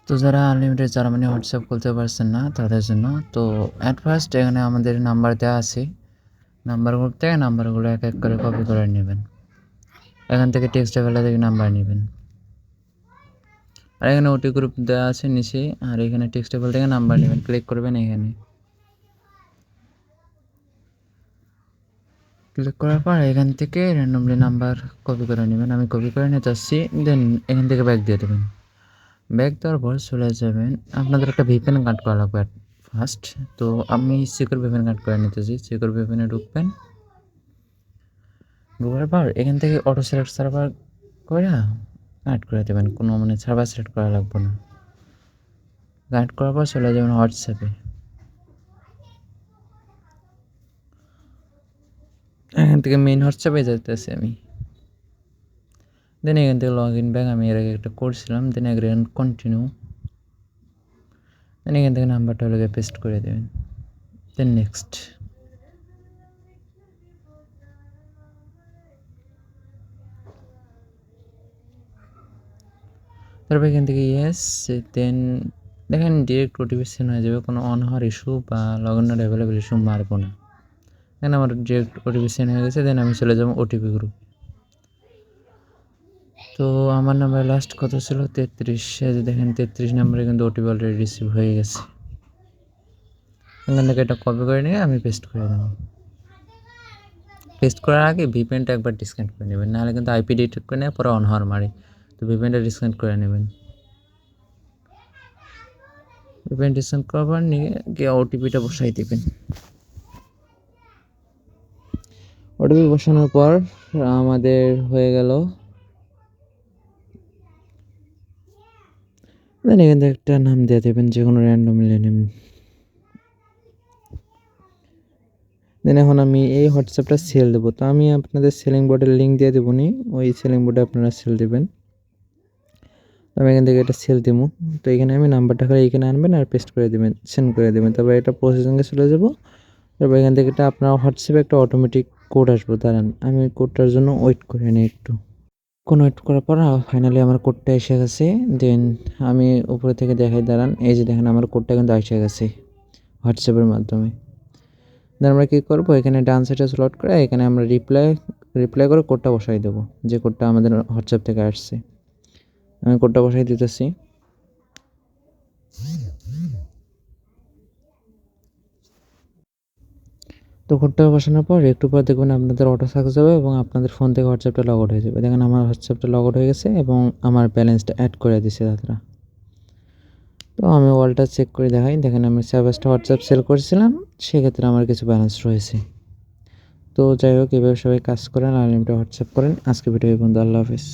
তো যারা আনলিমিটেড যারা মানে হোয়াটসঅ্যাপ খুলতে পারছেন না তাদের জন্য, তো অ্যাট ফার্স্ট এখানে আমাদের নাম্বার দেওয়া আছে। নাম্বার গ্রুপ থেকে নাম্বারগুলো এক এক করে কপি করে নেবেন। এখান থেকে টেক্সট ফেলা থেকে নাম্বার নেবেন। আর এখানে ওটি গ্রুপ দেওয়া আছে নিচে, আর এখানে টেক্সট টেবল থেকে নাম্বার নেবেন, ক্লিক করবেন এখানে। ক্লিক করার পর এখান থেকে র্যান্ডমলি নাম্বার কপি করে নেবেন। আমি কপি করে নিতে চাচ্ছি, দেন এখান থেকে ব্যাক দিয়ে দেবেন। ব্যাক দেওয়ার পর চলে যাবেন, আপনাদের একটা ভিপিএন কাট করা লাগবে ফার্স্ট। তো আমি সিকিউর ভিপিএন কাট করে নিতেছি। সিকিউর ভিপিএনে ঢুকবেন, ঢোকার পর এখান থেকে অটো সিলেক্ট সার্ভার করে কাট করে দেবেন। কোনো মানে সার্ভার সিলেক্ট করা লাগবে না। কাট করার পর চলে যাবেন হোয়াটসঅ্যাপে। এখান থেকে মেইন হোয়াটসঅ্যাপে যেতেছি আমি। দেন এখান থেকে লগ ইন ব্যাক আমি এর আগে একটা করছিলাম। দেন এগ্রিন কন্টিনিউ। দেন এখান থেকে নাম্বারটা হলে পেস্ট করে দেবেন। Then next. তারপর এখান থেকে ইয়েস। দেন দেখেন ডিরেক্ট ওটিপি সেন্ড হয়ে যাবে, কোনো অন হওয়ার ইস্যু বা log in not available issue মারবো না। দেন আমার ডিরেক্ট ওটিপি সেন্ড হয়ে গেছে। দেন আমি চলে যাবো ওটিপি গ্রুপ। তো আমার নাম্বার লাস্ট কত ছিল 33, দেখেন 33 নাম্বারে কিন্তু ওটিপি অলরেডি রিসিভ হয়ে গেছে। এখান থেকে এটা কপি করে নিয়ে আমি পেস্ট করে দেবো। পেস্ট করার আগে ভিপিএনটা একবার ডিসকানেক্ট করে নেবেন, নাহলে কিন্তু আইপি ডিটেক্ট করে নেওয়া পরে অন হওয়ার মারে। তো ভিপিএনটা ডিসকানেক্ট করে নেবেন। ভিপিএন ডিসকানেক্ট করার পর নিয়ে গিয়ে ওটিপিটা বসাই দেবেন। ওটিপি বসানোর পর আমাদের হয়ে গেল। দেন এখান থেকে একটা নাম দিয়ে দেবেন, যে কোনো র্যান্ডমলি নেম। দেন এখন আমি এই হোয়াটসঅ্যাপটা সেল দেবো। তো আমি আপনাদের সেলিং বোর্ডের লিঙ্ক দিয়ে দেবো নি, ওই সেলিং বোর্ডে আপনারা সেল দেবেন। আমি এখান থেকে এটা সেল দেবো। তো এখানে আমি নাম্বারটা করে এখানে আনবেন আর পেস্ট করে দেবেন, সেন্ড করে দেবেন। তারপর এটা প্রসেসিংয়ে চলে যাবো। তারপর এখান থেকে এটা আপনার হোয়াটসঅ্যাপে একটা অটোমেটিক কোড আসবো, দাঁড়ান আমি কোডটার জন্য ওয়েট করে নিই একটু। ওয়েট করার পর ফাইনালি আমার কোডটা এসে গেছে। দেন আমি উপরে থেকে দেখাই, দাঁড়ান এই যে দেখেন আমার কোডটা কিন্তু এসে গেছে হোয়াটসঅ্যাপের মাধ্যমে। দেন আমরা কী করবো, এখানে ডান সাইডে স্লট করে এখানে আমরা রিপ্লাই করে কোডটা বসাই দেবো, যে কোডটা আমাদের হোয়াটসঅ্যাপ থেকে আসছে। আমি কোডটা বসাই দিতেছি। তো কোডটা বসানোর পর একটু পর দেখবেন আপনাদের অটো সাকসেস হবে এবং আপনাদের ফোন থেকে হোয়াটসঅ্যাপটা লগ আউট হয়ে যাবে। দেখেন আমার হোয়াটসঅ্যাপটা লগ আউট হয়ে গেছে এবং আমার ব্যালেন্সটা অ্যাড করে দিছে দাদারা। তো আমি ওয়ালটা চেক করে দেখাই, দেখেন আমি সার্ভিসটা হোয়াটসঅ্যাপ সেল করেছিলাম, সেক্ষেত্রে আমার কিছু ব্যালেন্স রয়েছে। তো যাই হোক, এভাবে সবাই কাজ করেন, আনলিমিটেড হোয়াটসঅ্যাপ করেন। আজকে ভিডিও এই পর্যন্ত, আল্লাহ হাফিজ।